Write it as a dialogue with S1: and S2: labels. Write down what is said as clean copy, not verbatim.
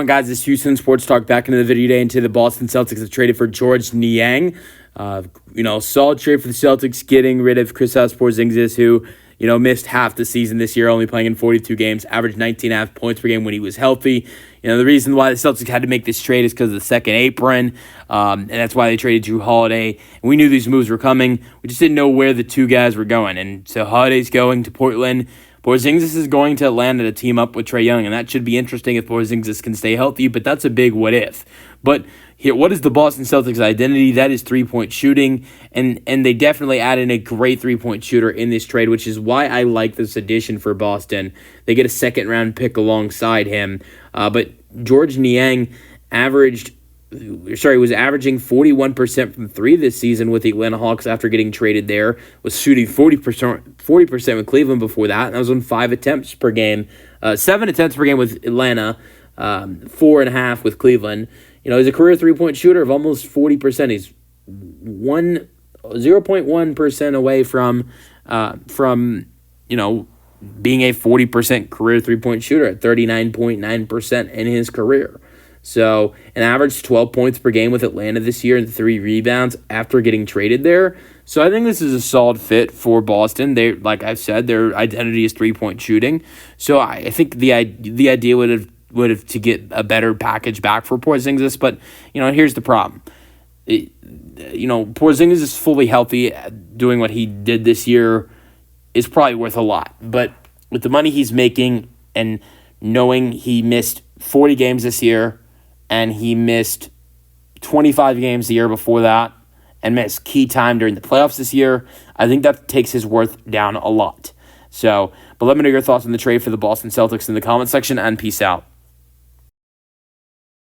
S1: Guys, this Houston Sports Talk back into the video today. Into the Boston Celtics have traded for George Nieng. Solid trade for the Celtics, getting rid of Kristaps Porzingis, who missed half the season this year, only playing in 42 games, averaged 19.5 points per game when he was healthy. The reason why the Celtics had to make this trade is because of the second apron, and that's why they traded Drew Holiday. And we knew these moves were coming. We just didn't know where the two guys were going. And so Holiday's going to Portland. Porzingis is going to Atlanta to team up with Trae Young, and that should be interesting if Porzingis can stay healthy, but that's a big what if. But here, what is the Boston Celtics' identity? That is three-point shooting, and they definitely added a great three-point shooter in this trade, which is why I like this addition for Boston. They get a second-round pick alongside him, but George Nieng was averaging 41% from three this season with the Atlanta Hawks after getting traded there, was shooting 40% with Cleveland before that, and that was on 5 attempts per game, 7 attempts per game with Atlanta, 4.5 with Cleveland. He's a career three-point shooter of almost 40%. He's 0.1% away from being a 40% career three-point shooter at 39.9% in his career. So, an average 12 points per game with Atlanta this year and 3 rebounds after getting traded there. So, I think this is a solid fit for Boston. They, like I've said, their identity is three-point shooting. So, I think the idea would have to get a better package back for Porzingis. But, here's the problem. Porzingis is fully healthy. Doing what he did this year is probably worth a lot. But with the money he's making and knowing he missed 40 games this year, and he missed 25 games the year before that and missed key time during the playoffs this year, I think that takes his worth down a lot. So, but let me know your thoughts on the trade for the Boston Celtics in the comment section, and peace out.